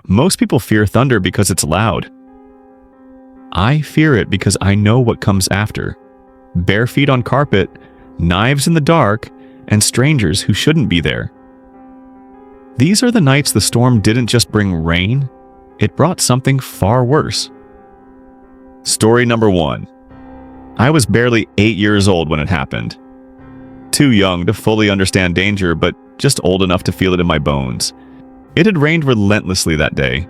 Most people fear thunder because it's loud. I fear it because I know what comes after. Bare feet on carpet, knives in the dark, and strangers who shouldn't be there. These are the nights the storm didn't just bring rain, it brought something far worse. Story number 1. I was barely 8 years old when it happened. Too young to fully understand danger, but just old enough to feel it in my bones. It had rained relentlessly that day,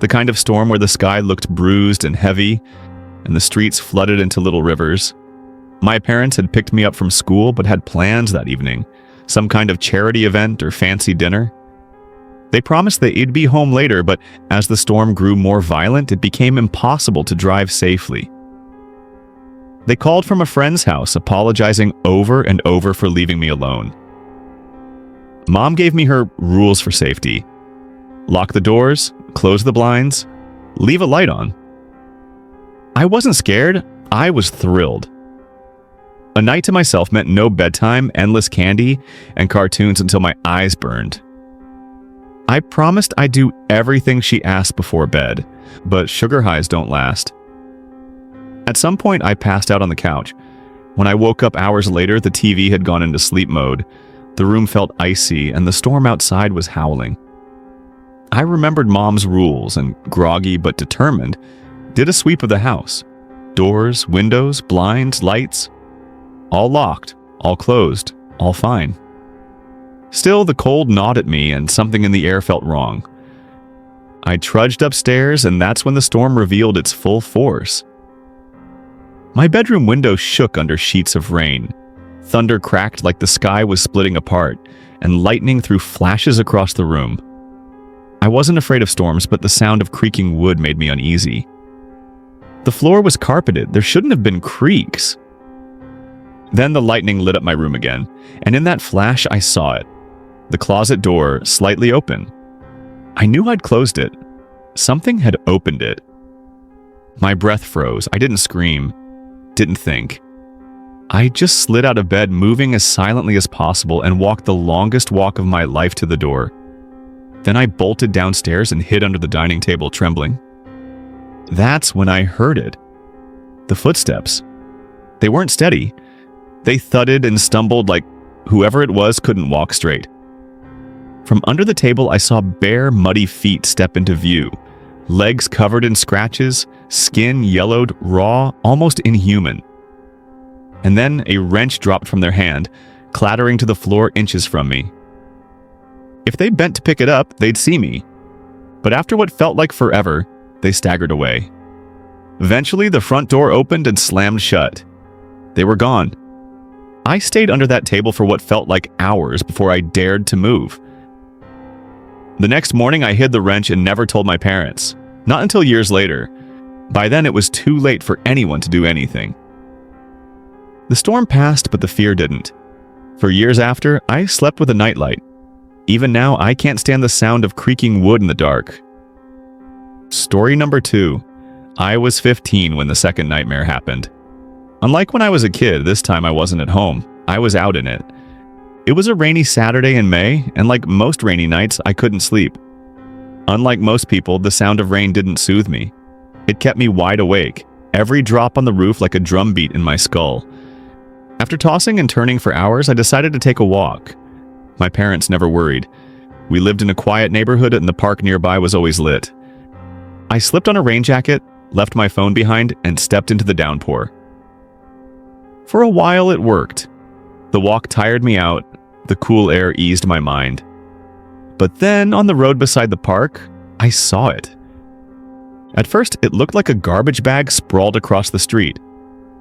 the kind of storm where the sky looked bruised and heavy, and the streets flooded into little rivers. My parents had picked me up from school but had plans that evening, some kind of charity event or fancy dinner. They promised that they'd be home later, but as the storm grew more violent, it became impossible to drive safely. They called from a friend's house, apologizing over and over for leaving me alone. Mom gave me her rules for safety. Lock the doors, close the blinds, leave a light on. I wasn't scared, I was thrilled. A night to myself meant no bedtime, endless candy, and cartoons until my eyes burned. I promised I'd do everything she asked before bed, but sugar highs don't last. At some point, I passed out on the couch. When I woke up hours later, the TV had gone into sleep mode. The room felt icy, and the storm outside was howling. I remembered Mom's rules and, groggy but determined, did a sweep of the house. Doors, windows, blinds, lights. All locked, all closed, all fine. Still, the cold gnawed at me and something in the air felt wrong. I trudged upstairs, and that's when the storm revealed its full force. My bedroom window shook under sheets of rain. Thunder cracked like the sky was splitting apart, and lightning threw flashes across the room. I wasn't afraid of storms, but the sound of creaking wood made me uneasy. The floor was carpeted. There shouldn't have been creaks. Then the lightning lit up my room again, and in that flash I saw it. The closet door slightly open. I knew I'd closed it. Something had opened it. My breath froze. I didn't scream. Didn't think. I just slid out of bed, moving as silently as possible, and walked the longest walk of my life to the door. Then I bolted downstairs and hid under the dining table, trembling. That's when I heard it. The footsteps. They weren't steady. They thudded and stumbled like whoever it was couldn't walk straight. From under the table, I saw bare, muddy feet step into view. Legs covered in scratches, skin yellowed, raw, almost inhuman. And then a wrench dropped from their hand, clattering to the floor inches from me. If they bent to pick it up, they'd see me. But after what felt like forever, they staggered away. Eventually, the front door opened and slammed shut. They were gone. I stayed under that table for what felt like hours before I dared to move. The next morning, I hid the wrench and never told my parents. Not until years later. By then, it was too late for anyone to do anything. The storm passed, but the fear didn't. For years after, I slept with a nightlight. Even now, I can't stand the sound of creaking wood in the dark. Story number 2. I was 15 when the second nightmare happened. Unlike when I was a kid, this time I wasn't at home. I was out in it. It was a rainy Saturday in May, and like most rainy nights, I couldn't sleep. Unlike most people, the sound of rain didn't soothe me. It kept me wide awake, every drop on the roof like a drumbeat in my skull. After tossing and turning for hours, I decided to take a walk. My parents never worried. We lived in a quiet neighborhood and the park nearby was always lit. I slipped on a rain jacket, left my phone behind, and stepped into the downpour. For a while it worked. The walk tired me out, the cool air eased my mind. But then, on the road beside the park, I saw it. At first, it looked like a garbage bag sprawled across the street.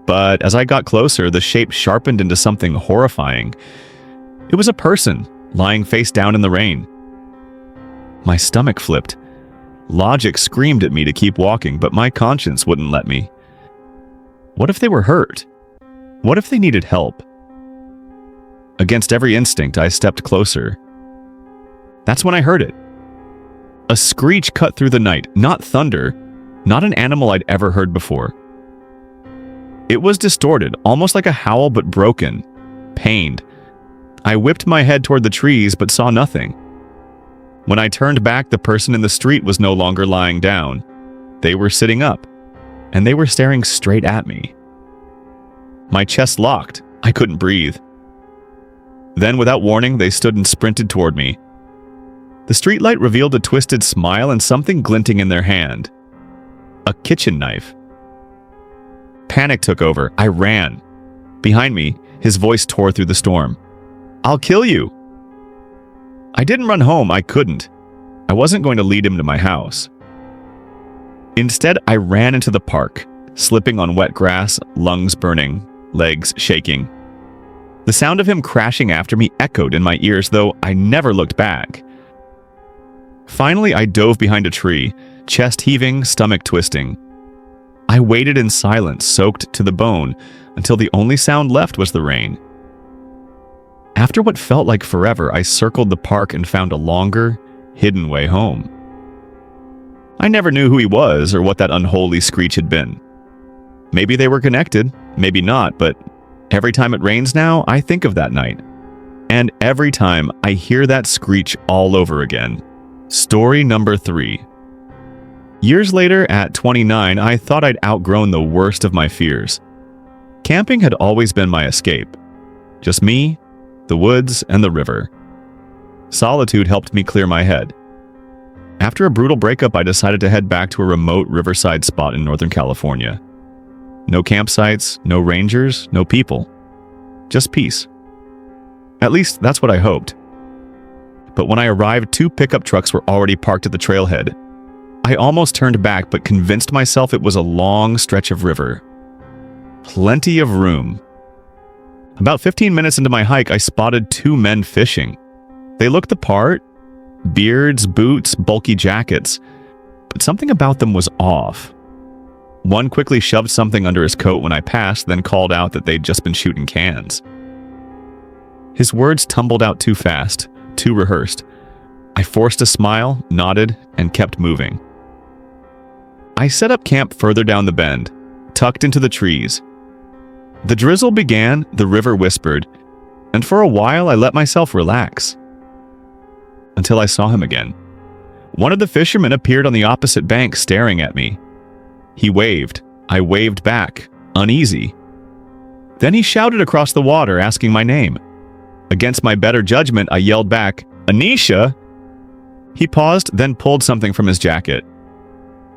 But as I got closer, the shape sharpened into something horrifying. It was a person, lying face down in the rain. My stomach flipped. Logic screamed at me to keep walking, but my conscience wouldn't let me. What if they were hurt? What if they needed help? Against every instinct, I stepped closer. That's when I heard it. A screech cut through the night, not thunder, not an animal I'd ever heard before. It was distorted, almost like a howl but broken, pained. I whipped my head toward the trees but saw nothing. When I turned back, the person in the street was no longer lying down. They were sitting up, and they were staring straight at me. My chest locked. I couldn't breathe. Then, without warning, they stood and sprinted toward me. The streetlight revealed a twisted smile and something glinting in their hand. A kitchen knife. Panic took over. I ran. Behind me, his voice tore through the storm. "I'll kill you!" I didn't run home. I couldn't. I wasn't going to lead him to my house. Instead, I ran into the park, slipping on wet grass, lungs burning, legs shaking. The sound of him crashing after me echoed in my ears, though I never looked back. Finally, I dove behind a tree, chest heaving, stomach twisting. I waited in silence, soaked to the bone, until the only sound left was the rain. After what felt like forever, I circled the park and found a longer, hidden way home. I never knew who he was or what that unholy screech had been. Maybe they were connected, maybe not, but every time it rains now, I think of that night. And every time I hear that screech all over again. Story number 3. Years later, at 29, I thought I'd outgrown the worst of my fears. Camping had always been my escape. Just me, the woods, and the river. Solitude helped me clear my head. After a brutal breakup, I decided to head back to a remote riverside spot in Northern California. No campsites, no rangers, no people. Just peace. At least, that's what I hoped. But when I arrived, 2 pickup trucks were already parked at the trailhead. I almost turned back, but convinced myself it was a long stretch of river. Plenty of room. About 15 minutes into my hike, I spotted 2 men fishing. They looked the part. Beards, boots, bulky jackets. But something about them was off. One quickly shoved something under his coat when I passed, then called out that they'd just been shooting cans. His words tumbled out too fast, too rehearsed. I forced a smile, nodded, and kept moving. I set up camp further down the bend, tucked into the trees. The drizzle began, the river whispered, and for a while I let myself relax. Until I saw him again. One of the fishermen appeared on the opposite bank, staring at me. He waved. I waved back, uneasy. Then he shouted across the water, asking my name. Against my better judgment, I yelled back, "Anisha!" He paused, then pulled something from his jacket.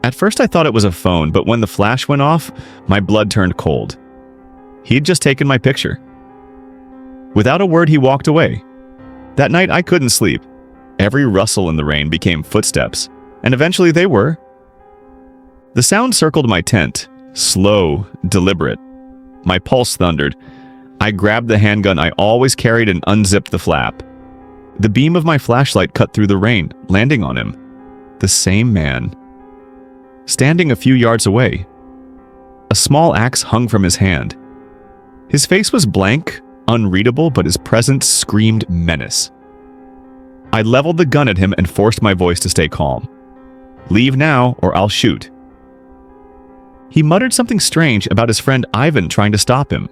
At first I thought it was a phone, but when the flash went off, my blood turned cold. He'd just taken my picture. Without a word, he walked away. That night, I couldn't sleep. Every rustle in the rain became footsteps, and eventually they were. The sound circled my tent, slow, deliberate. My pulse thundered. I grabbed the handgun I always carried and unzipped the flap. The beam of my flashlight cut through the rain, landing on him. The same man. Standing a few yards away. A small axe hung from his hand. His face was blank, unreadable, but his presence screamed menace. I leveled the gun at him and forced my voice to stay calm. "Leave now, or I'll shoot." He muttered something strange about his friend Ivan trying to stop him.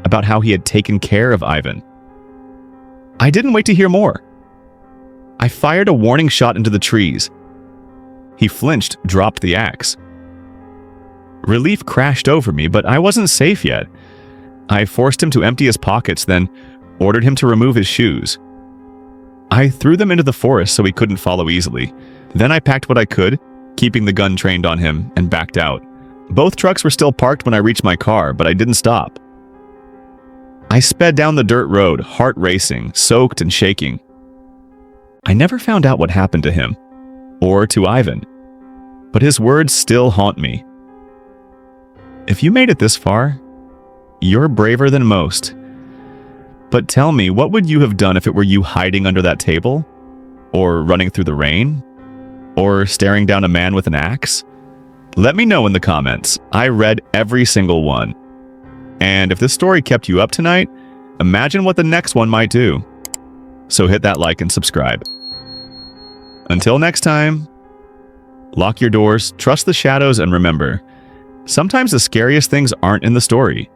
About how he had taken care of Ivan. I didn't wait to hear more. I fired a warning shot into the trees. He flinched, dropped the axe. Relief crashed over me, but I wasn't safe yet. I forced him to empty his pockets, then ordered him to remove his shoes. I threw them into the forest so he couldn't follow easily. Then I packed what I could, keeping the gun trained on him, and backed out. Both trucks were still parked when I reached my car, but I didn't stop. I sped down the dirt road, heart racing, soaked and shaking. I never found out what happened to him, or to Ivan, but his words still haunt me. If you made it this far, you're braver than most. But tell me, what would you have done if it were you hiding under that table? Or running through the rain? Or staring down a man with an axe? Let me know in the comments. I read every single one. And if this story kept you up tonight, imagine what the next one might do. So hit that like and subscribe. Until next time, lock your doors, trust the shadows, and remember, sometimes the scariest things aren't in the story.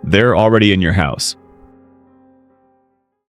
They're already in your house.